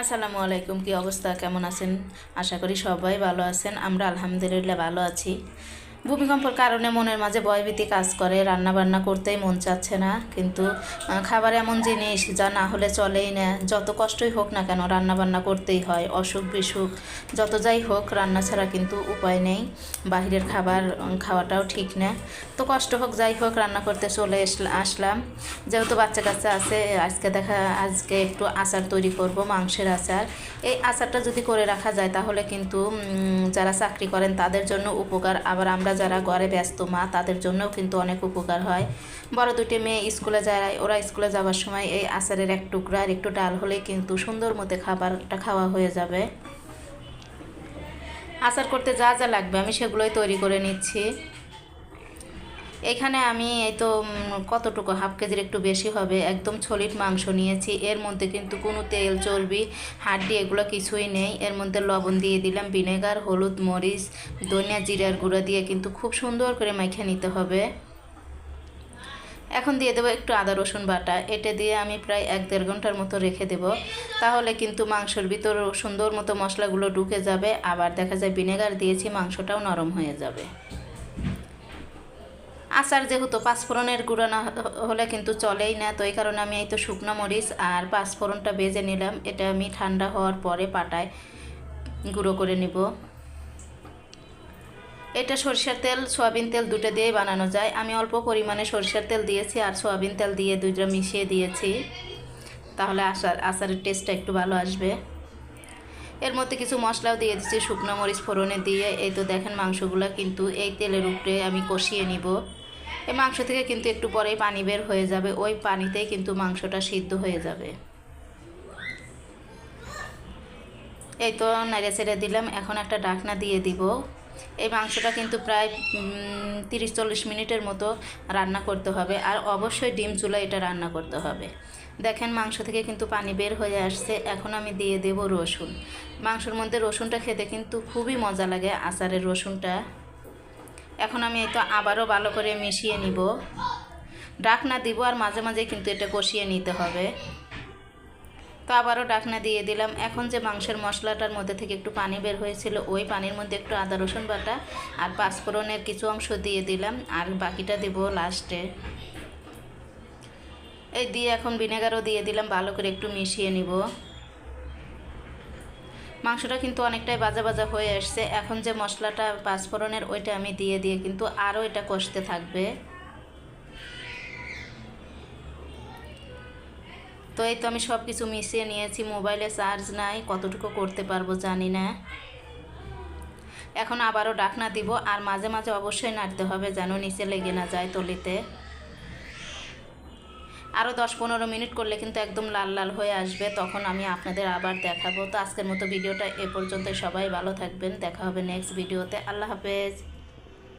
আসসালামু আলাইকুম। কি অবস্থা, কেমন আছেন? আশা করি সবাই ভালো আছেন। আমরা আলহামদুলিল্লাহ ভালো আছি। ভূমিকম্পের কারণে মনের মাঝে ভয়ভীতি কাজ করে, রান্না বান্না করতেই মন চাচ্ছে না। কিন্তু খাবার এমন জিনিস যা না হলে চলেই না। যত কষ্টই হোক না কেন রান্না বান্না করতেই হয়। অসুখ বিসুখ যত যাই হোক, রান্না ছাড়া কিন্তু উপায় নেই। বাহিরের খাবার খাওয়াটাও ঠিক না। তো কষ্ট হোক যাই হোক, রান্না করতে চলে আসলাম। যেহেতু বাচ্চা কাচ্চা আছে, আজকে একটু আচার তৈরি করব, মাংসের আচার। এই আচারটা যদি করে রাখা যায় তাহলে কিন্তু যারা চাকরি করেন তাদের জন্য উপকার, আবার আমরা যারা ঘরে ব্যস্ত মা তাদের জন্যও কিন্তু অনেক উপকার হয়। বড় দুটি মেয়ে স্কুলে যায়, ওরা স্কুলে যাওয়ার সময় এই আচারের এক টুকরা আর একটু ডাল হলেই কিন্তু সুন্দর মতো খাবারটা খাওয়া হয়ে যাবে। আচার করতে যা যা লাগবে আমি সেগুলোই তৈরি করে নিচ্ছি। এখানে আমি এই তো কতটুকু, হাফ কেজির একটু বেশি হবে, একদম সলিড মাংস নিয়েছি। এর মধ্যে কিন্তু কোনো তেল চর্বি হাড্ডি এগুলো কিছুই নেই। এর মধ্যে লবণ দিয়ে দিলাম, ভিনেগার, হলুদ, মরিচ, ধনিয়া, জিরার গুঁড়া দিয়ে কিন্তু খুব সুন্দর করে মাখিয়ে নিতে হবে। এখন দিয়ে দেবো একটু আদা রসুন বাটা। এটা দিয়ে আমি প্রায় 1-1.5 ঘন্টার মতো রেখে দেব। তাহলে কিন্তু মাংসের ভিতর সুন্দর মতো মশলাগুলো ঢুকে যাবে। আবার দেখা যায় ভিনেগার দিয়েছি, মাংসটাও নরম হয়ে যাবে। আচার যেহেতু পাঁচফোড়নের গুঁড়ো না হলে কিন্তু চলেই না, তো এই কারণে আমি এই তো শুকনো মরিচ আর পাঁচফোড়নটা ভেজে নিলাম। এটা আমি ঠান্ডা হওয়ার পরে পাটায় গুঁড়ো করে নিব। এটা সরিষার তেল, সয়াবিন তেল দুটো দিয়েই বানানো যায়। আমি অল্প পরিমাণে সরিষার তেল দিয়েছি আর সয়াবিন তেল দিয়ে দুইটা মিশিয়ে দিয়েছি, তাহলে আচারের টেস্টটা একটু ভালো আসবে। এর মধ্যে কিছু মশলাও দিয়ে দিচ্ছি, শুকনো মরিচ ফোড়নে দিয়ে। এই তো দেখেন মাংসগুলো কিন্তু এই তেলের উপরে আমি কষিয়ে নিব। এই মাংস থেকে কিন্তু একটু পরেই পানি বের হয়ে যাবে, ওই পানিতেই কিন্তু মাংসটা সিদ্ধ হয়ে যাবে। এই তো নেড়ে ছেড়ে দিলাম, এখন একটা ঢাকনা দিয়ে দিব। এই মাংসটা কিন্তু প্রায় 30-40 মিনিটের মতো রান্না করতে হবে, আর অবশ্যই ডিম চুলা এটা রান্না করতে হবে। দেখেন মাংস থেকে কিন্তু পানি বের হয়ে আসছে। এখন আমি দিয়ে দেব রসুন। মাংসের মধ্যে রসুনটা খেতে কিন্তু খুবই মজা লাগে, আচারের রসুনটা। এখন আমি এই তো আবারও ভালো করে মিশিয়ে নিব, ঢাকনা দিব, আর মাঝে মাঝে কিন্তু এটা কষিয়ে নিতে হবে। তো আবারও ঢাকনা দিয়ে দিলাম। এখন যে মাংসের মশলাটার মধ্যে থেকে একটু পানি বের হয়েছিল, ওই পানির মধ্যে একটু আদা রসুন বাটা আর পাঁচফোড়নের কিছু অংশ দিয়ে দিলাম, আর বাকিটা দিব লাস্টে। এই দিয়ে এখন ভিনেগারও দিয়ে দিলাম, ভালো করে একটু মিশিয়ে নিব। মাংসটা কিন্তু অনেকটাই ভাজা ভাজা হয়ে আসছে। এখন যে মশলাটা পাঁচফোড়নের ওইটা আমি দিয়ে কিন্তু আরও এটা কষতে থাকবে। তো এই তো আমি সব কিছু মিশিয়ে নিয়েছি। মোবাইলে চার্জ নাই, কতটুকু করতে পারবো জানি না। এখন আবারও ঢাকনা দিব, আর মাঝে মাঝে অবশ্যই নাড়তে হবে যেন নিচে লেগে না যায় তলিতে। আরও 10-15 মিনিট করলে কিন্তু একদম লাল লাল হয়ে আসবে, তখন আমি আপনাদের আবার দেখাবো। তো আজকের মতো ভিডিওটা এ পর্যন্ত। সবাই ভালো থাকবেন, দেখা হবে নেক্সট ভিডিওতে। আল্লাহ হাফেজ।